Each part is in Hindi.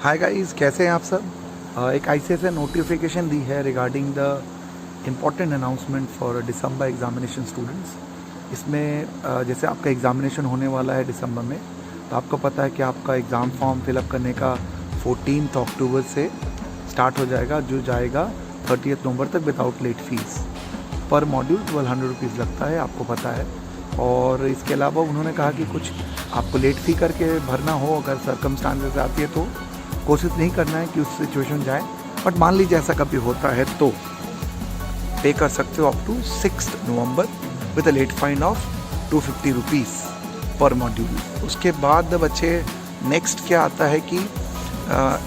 हाय गाइस, कैसे हैं आप सब। एक आईसीएस ने नोटिफिकेशन दी है regarding the important announcement for December examination students. इसमें जैसे आपका एग्जामिनेशन होने वाला है दिसंबर में, तो आपको पता है कि आपका एग्ज़ाम फॉर्म फिलअप करने का 14 अक्टूबर से स्टार्ट हो जाएगा, जो जाएगा 30 नवंबर तक विदाउट लेट फीस। पर मॉड्यूल 1200 रुपीज़ लगता है, आपको पता है। और इसके अलावा उन्होंने कहा कि कुछ आपको लेट फी करके भरना हो, अगर सर्कमस्टांसेस आती है तो कोशिश नहीं करना है कि उस सिचुएशन जाए, बट मान लीजिए ऐसा कभी होता है तो पे कर सकते हो up to 6 November with a late fine of 250 rupees per module. उसके बाद बच्चे नेक्स्ट क्या आता है कि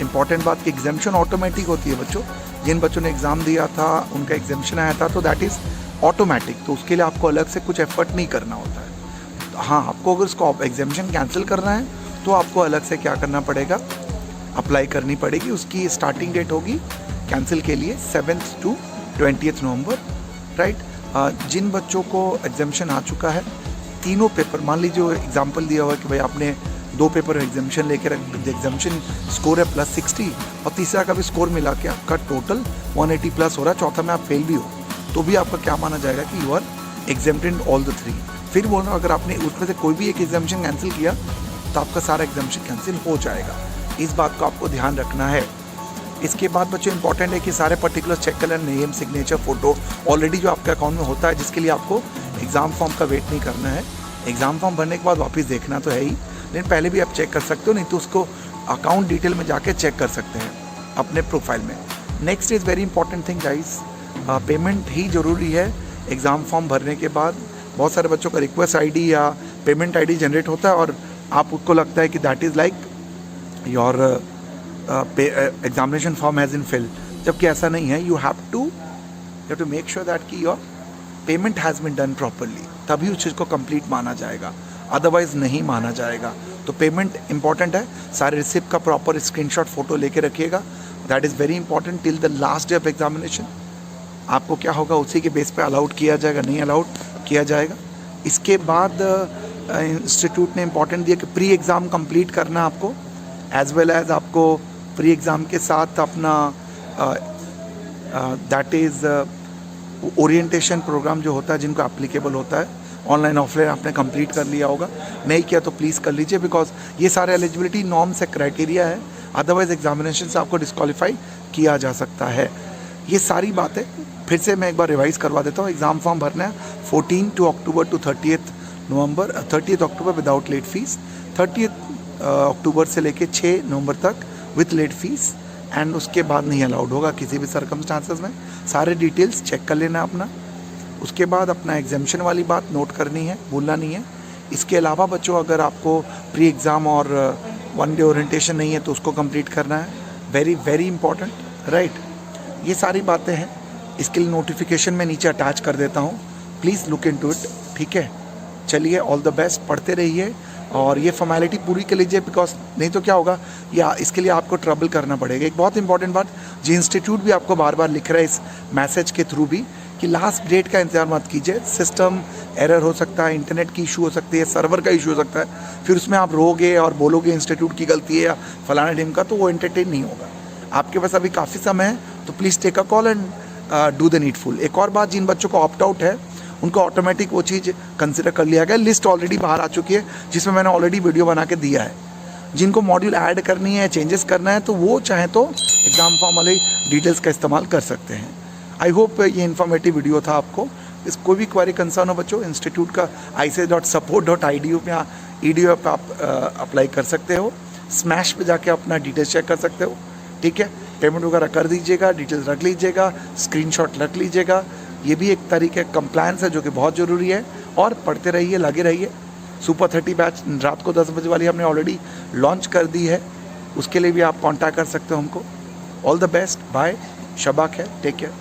इम्पॉर्टेंट बात कि एग्जामिशन ऑटोमेटिक होती है बच्चों। जिन बच्चों ने एग्ज़ाम दिया था उनका एग्जामिशन आया था तो दैट इज़ ऑटोमेटिक, तो उसके लिए आपको अलग से कुछ एफर्ट नहीं करना होता है। हाँ, आपको अगर उसको एग्जामिशन कैंसिल करना है तो आपको अलग से क्या करना पड़ेगा, अप्लाई करनी पड़ेगी। उसकी स्टार्टिंग डेट होगी कैंसिल के लिए 7 to 20 नवंबर, राइट। जिन बच्चों को एग्जामिशन आ चुका है, तीनों पेपर, मान लीजिए एग्जाम्पल दिया हुआ है कि भाई आपने 2 पेपर एग्जामिशन लेकर एग्जामिशन स्कोर है +60 और तीसरा का भी स्कोर मिला के आपका टोटल 180 प्लस हो रहा है, चौथा में आप फेल भी हो, तो भी आपका क्या माना जाएगा कि you are exempted in all the 3। फिर बोलना, अगर आपने उसमें से कोई भी एक एग्जामिशन कैंसिल किया तो आपका सारा एग्जामिशन कैंसिल हो जाएगा। इस बात को आपको ध्यान रखना है। इसके बाद बच्चों इंपॉर्टेंट है कि सारे पर्टिकुलर चेक कर लें, नेम, सिग्नेचर, फोटो ऑलरेडी जो आपके अकाउंट में होता है, जिसके लिए आपको एग्ज़ाम फॉर्म का वेट नहीं करना है। एग्ज़ाम फॉर्म भरने के बाद वापस देखना तो है ही, लेकिन पहले भी आप चेक कर सकते हो, नहीं तो उसको अकाउंट डिटेल में जाके चेक कर सकते हैं अपने प्रोफाइल में। Next is very important thing guys, payment ही ज़रूरी है। एग्ज़ाम फॉर्म भरने के बाद बहुत सारे बच्चों का रिक्वेस्ट आईडी या पेमेंट आईडी जनरेट होता है और आप उसको लगता है कि that is like your examination form has in fill, जबकि ऐसा नहीं है। You have to make sure that कि your payment has been done properly, तभी उस चीज़ को कंप्लीट माना जाएगा, अदरवाइज नहीं माना जाएगा। तो पेमेंट इंपॉर्टेंट है। सारे रिसिप्ट का प्रॉपर स्क्रीनशॉट फोटो लेके रखिएगा, that is very important till the last day of examination. आपको क्या होगा, उसी के बेस पे अलाउड किया जाएगा, नहीं अलाउड किया जाएगा। इसके बाद इंस्टीट्यूट ने इंपॉर्टेंट दिया कि प्री एग्ज़ाम कंप्लीट करना आपको, एज वेल एज आपको प्री एग्ज़ाम के साथ अपना दैट इज़ ओरिएंटेशन प्रोग्राम जो होता है, जिनको एप्लीकेबल होता है, ऑनलाइन ऑफलाइन आपने कंप्लीट कर लिया होगा। नहीं किया तो प्लीज़ कर लीजिए, बिकॉज ये सारे एलिजिबिलिटी नॉर्म्स है, क्राइटेरिया है, अदरवाइज एग्जामिनेशन से आपको डिस्क्वालीफाई किया जा सकता है। ये सारी बातें फिर से मैं एक बार रिवाइज करवा देता हूँ। एग्ज़ाम फॉर्म भरना है 14 October to 30 November, 30 October without late fees, 30 अक्टूबर से लेके 6 नवंबर तक विथ लेट फीस, एंड उसके बाद नहीं अलाउड होगा किसी भी सर्कमस्टांसेस में। सारे डिटेल्स चेक कर लेना अपना। उसके बाद अपना एग्जामिशन वाली बात नोट करनी है, भूलना नहीं है। इसके अलावा बच्चों, अगर आपको प्री एग्ज़ाम और 1 डे ओरिएंटेशन नहीं है तो उसको कंप्लीट करना है, वेरी वेरी इंपॉर्टेंट, राइट। ये सारी बातें हैं। इसके लिए नोटिफिकेशन में नीचे अटैच कर देता हूँ, प्लीज़ लुक इनटू इट, ठीक है। चलिए, ऑल द बेस्ट, पढ़ते रहिए और ये फॉर्मेलिटी पूरी कर लीजिए, बिकॉज नहीं तो क्या होगा, या इसके लिए आपको ट्रबल करना पड़ेगा। एक बहुत इंपॉर्टेंट बात, जी इंस्टीट्यूट भी आपको बार बार लिख रहा है इस मैसेज के थ्रू भी कि लास्ट डेट का इंतजार मत कीजिए। सिस्टम एरर हो सकता है, इंटरनेट की इशू हो सकती है, सर्वर का इशू हो सकता है, फिर उसमें आप रोगे और बोलोगे इंस्टीट्यूट की गलती है या फलाना टीम का, तो वो एंटरटेन नहीं होगा। आपके पास अभी काफ़ी समय है, तो please take a call and do the needful. एक और बात, जिन बच्चों को ऑप्ट आउट है उनको ऑटोमेटिक वो चीज़ कंसिडर कर लिया गया। लिस्ट ऑलरेडी बाहर आ चुकी है, जिसमें मैंने ऑलरेडी वीडियो बना के दिया है। जिनको मॉड्यूल ऐड करनी है, चेंजेस करना है, तो वो चाहे तो एग्ज़ाम फॉर्म वाले डिटेल्स का इस्तेमाल कर सकते हैं। आई होप ये इन्फॉर्मेटिव वीडियो था आपको। इस कोई भी क्वेरी कंसर्न हो बच्चों, इंस्टीट्यूट का ics.support.edu पे EDU पे आप अप्लाई कर सकते हो। स्मैश पे जाके अपना डिटेल्स चेक कर सकते हो, ठीक है। पेमेंट वगैरह कर दीजिएगा, डिटेल्स रख लीजिएगा, स्क्रीनशॉट रख लीजिएगा। ये भी एक तरीके कंप्लायंस है जो कि बहुत ज़रूरी है। और पढ़ते रहिए, लगे रहिए। सुपर 30 बैच रात को 10 बजे वाली हमने ऑलरेडी लॉन्च कर दी है, उसके लिए भी आप कांटेक्ट कर सकते हो हमको। All the best, bye, Shaba खैर, टेक केयर।